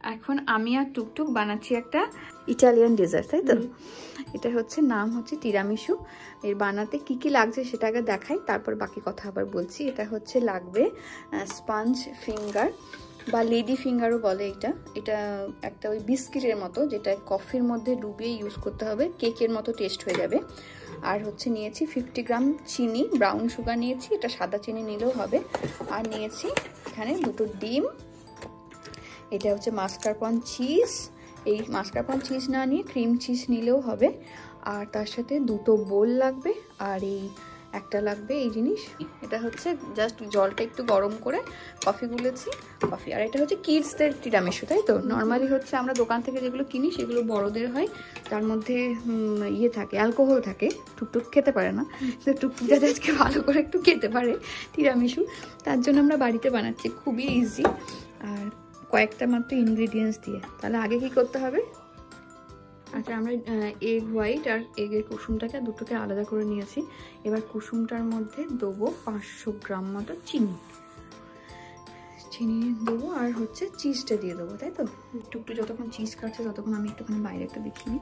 এখন আমি আর টুকটুক বানাচ্ছি একটা ইটালিয়ান ডেজার্ট, তাই তো? এটা হচ্ছে নাম হচ্ছে তিরামিসু। এর বানাতে কি কি লাগছে সেটা আগে দেখাই, তারপর বাকি কথা আবার বলছি। এটা হচ্ছে লাগবে স্পঞ্জ ফিঙ্গার বা লেডি ফিঙ্গারও বলে এটা। এটা একটা ওই বিস্কিটের মতো, যেটা কফির মধ্যে ডুবিয়ে ইউজ করতে হবে, কেকের মতো টেস্ট হয়ে যাবে। আর হচ্ছে নিয়েছি 50 গ্রাম চিনি, ব্রাউন সুগার নিয়েছি, এটা সাদা চিনি নিলেও হবে। আর নিয়েছি এখানে 2টো ডিম। এটা হচ্ছে মাস্কারপন চিজ, এই মাস্কারপন চিজ না নিয়ে ক্রিম চিজ নিলেও হবে। আর তার সাথে 2টো বোল লাগবে, আর এই একটা লাগবে এই জিনিস। এটা হচ্ছে জাস্ট জলটা একটু গরম করে কফি গুলেছি, কফি। আর এটা হচ্ছে কিডসদের তিরামিসু, তাই তো? নর্মালি হচ্ছে আমরা দোকান থেকে যেগুলো কিনি সেগুলো বড়দের হয়, তার মধ্যে ইয়ে থাকে, অ্যালকোহল থাকে। টুকটুক খেতে পারে না, টুকটুক যাতে আজকে ভালো করে একটু খেতে পারে তিরামিসু, তার জন্য আমরা বাড়িতে বানাচ্ছি, খুবই ইজি আর কয়েকটা মাত্র ইনগ্রিডিয়েন্টস দিয়ে। তাহলে আগে কি করতে হবে? আচ্ছা, আমরা এগ হোয়াইট আর এগের কুসুমটাকে দুটোকে আলাদা করে নিয়েছি। এবার কুসুমটার মধ্যে দেবো 500 গ্রাম মতো চিনি দেবো, আর হচ্ছে চিজটা দিয়ে দেবো, তাই তো? টুকটু যতক্ষণ চিজ খাচ্ছে ততক্ষণ আমি একটুখানি বাইরে একটা দেখি নি।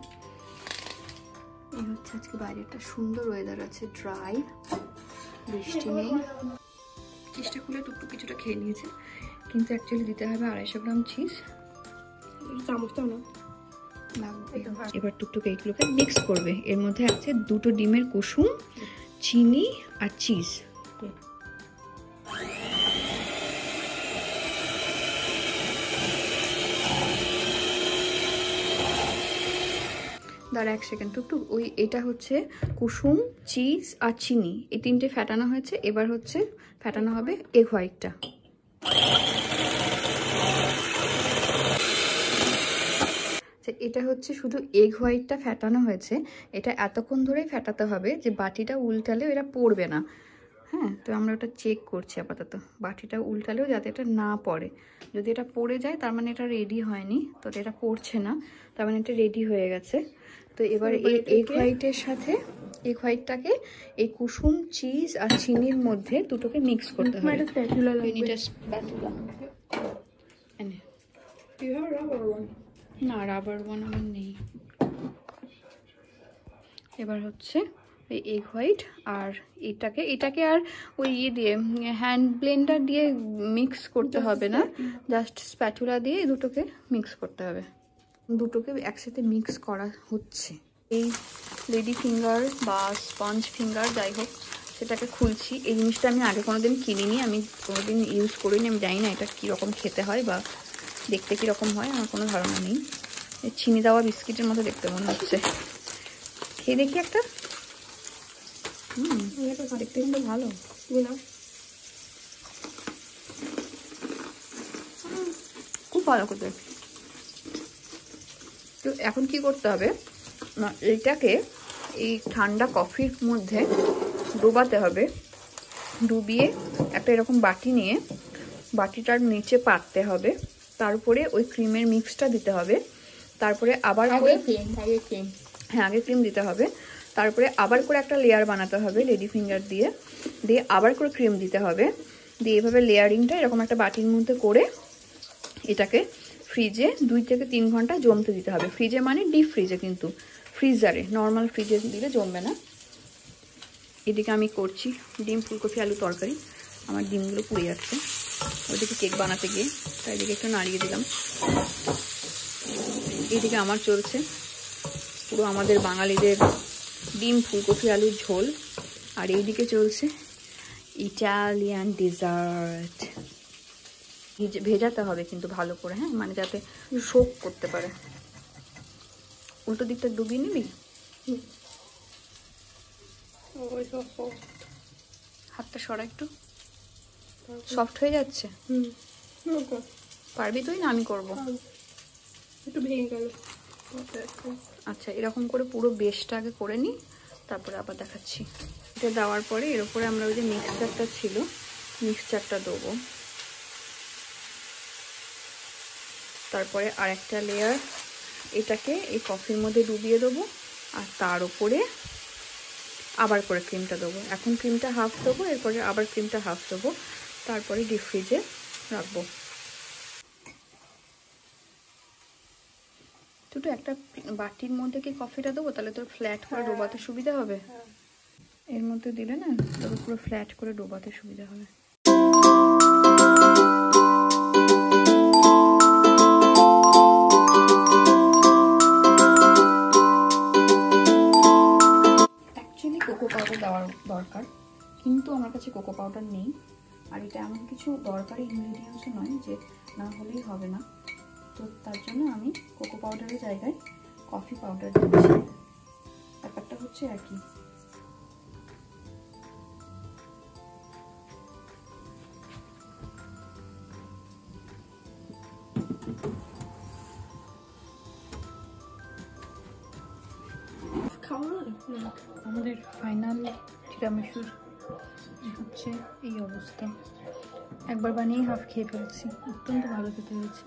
এই হচ্ছে আজকে বাইরে একটা সুন্দর ওয়েদার আছে, ড্রাই, বৃষ্টি নেই। চিজটা খুলে টুকটুক কিছুটা খেয়ে নিয়েছে, কিন্তু অ্যাকচুয়ালি দিতে হবে 250 গ্রাম চিজ। চামচটাও না লাগবে। এবার টুকটুক এইগুলোকে মিক্স করবে। এর মধ্যে আছে 2টো ডিমের কুসুম, চিনি আর চিজ। দাঁড়া 1 সেকেন্ড টুকটুক, ওই এটা হচ্ছে কুসুম, চিজ আর চিনি, এই 3টে ফেটানো হয়েছে। এবার হচ্ছে ফেটানো হবে এগ হোয়াইটটা। এটা হচ্ছে শুধু এগ হোয়াইটটা ফেটানো হয়েছে। এটা এতক্ষণ ধরেই ফেটাতে হবে যে বাটিটা উল্টালেও এটা পড়বে না। হ্যাঁ, তো আমরা ওটা চেক করছি আপাতত, বাটিটা উল্টালেও যাতে এটা না পড়ে। যদি এটা পড়ে যায় তার মানে এটা রেডি হয়নি, তো এটা পড়ছে না, তার মানে এটা রেডি হয়ে গেছে। তো এবার এই এগ হোয়াইটের সাথে এগ হোয়াইটটাকে এই কুসুম, চিজ আর চিনির মধ্যে দুটোকে মিক্স করতে হবে। না, রাবার ওয়ান আমার নেই। এবার হচ্ছে এই এগ হোয়াইট আর এটাকে আর ওই ইয়ে দিয়ে হ্যান্ড ব্লেন্ডার দিয়ে মিক্স করতে হবে না, জাস্ট স্প্যাটুলা দিয়ে দুটোকে মিক্স করতে হবে। দুটোকে একসাথে মিক্স করা হচ্ছে। এই লেডি ফিঙ্গার বা স্পঞ্জ ফিঙ্গার যাই হোক, সেটাকে খুলছি। এই জিনিসটা আমি আগে কোনোদিন কিনিনি, আমি কোনোদিন ইউজ করিনি, আমি জানি না এটা কীরকম খেতে হয় বা দেখতে কীরকম হয়, আমার কোনো ধারণা নেই। চিনি দেওয়া বিস্কিটের মতো দেখতে মনে হচ্ছে, খেয়ে দেখি একটা। দেখতে কিন্তু ভালো, খুব ভালো করতে। তো এখন কি করতে হবে, এইটাকে এই ঠান্ডা কফির মধ্যে ডোবাতে হবে। ডুবিয়ে একটা এরকম বাটি নিয়ে বাটিটার নিচে পাততে হবে, তার উপরে ওই ক্রিমের মিক্সটা দিতে হবে। তারপরে আবার আগে ক্রিম দিতে হবে। তারপরে আবার করে একটা লেয়ার বানাতে হবে লেডি ফিঙ্গার দিয়ে, আবার করে ক্রিম দিতে হবে। দিয়ে এভাবে লেয়ারিংটা এরকম একটা বাটির মধ্যে করে এটাকে ফ্রিজে 2 থেকে 3 ঘন্টা জমতে দিতে হবে। ফ্রিজে মানে ডিপ ফ্রিজে, কিন্তু ফ্রিজারে, নর্মাল ফ্রিজে দিলে জমবে না। এদিকে আমি করছি ডিম ফুলকপি আলু তরকারি, আমার ডিমগুলো পুড়ে যাচ্ছে ওইদিকে কেক বানাতে গিয়ে, তাই এদিকে একটু নাড়িয়ে দিলাম। এদিকে আমার চলছে পুরো আমাদের বাঙালিদের ডিম ফুলকপি আলুর ঝোল, আর এইদিকে চলছে ইটালিয়ান ডেজার্ট। ভেজাতে হবে কিন্তু ভালো করে, হ্যাঁ, মানে যাতে শোক করতে পারে। উল্টো দিকটা ডুবিয়ে নিবি, হাতটা সরা একটু, সফট হয়ে যাচ্ছে। পারবি তুই না আমি করবো? একটু ভেঙে গেল। আচ্ছা, এরকম করে পুরো বেসটা আগে করে নিই, তারপরে আবার দেখাচ্ছি। এটা দেওয়ার পরে এর উপরে আমরা ওই যে মিক্সচারটা ছিল, মিক্সচারটা দেবো। তারপরে আরেকটা লেয়ার এটাকে এই কফির মধ্যে ডুবিয়ে দেবো, আর তার উপরে আবার করে ক্রিমটা দেবো। এখন ক্রিমটা হাফ দেবো, এরপরে আবার ক্রিমটা হাফ দেবো, তারপরে ডিপ ফ্রিজে রাখবো। তো একটা বাটির মধ্যে কি কফিটা দেবো, তাহলে তোর ফ্ল্যাট করে ডোবাতে সুবিধা হবে। এর মধ্যে দিলে না তোর পুরো ফ্ল্যাট করে ডোবাতে সুবিধা হবে। অ্যাকচুয়ালি কোকো পাউডার দেওয়ার দরকার, কিন্তু আমার কাছে কোকো পাউডার নেই। আর এটা এমন কিছু দরকারি ইনগ্রিডিয়েন্টসও নয় যে না হলেই হবে না, তো তার জন্য আমি কোকো পাউডারের জায়গায় কফি পাউডার দিচ্ছি। ব্যাপারটা হচ্ছে একই। আমাদের ফাইনাল টিরামিসুর হচ্ছে এই অবস্থা। একবার বানিয়ে হাফ খেয়ে ফেলছি, অত্যন্ত ভালো খেতে হয়েছে।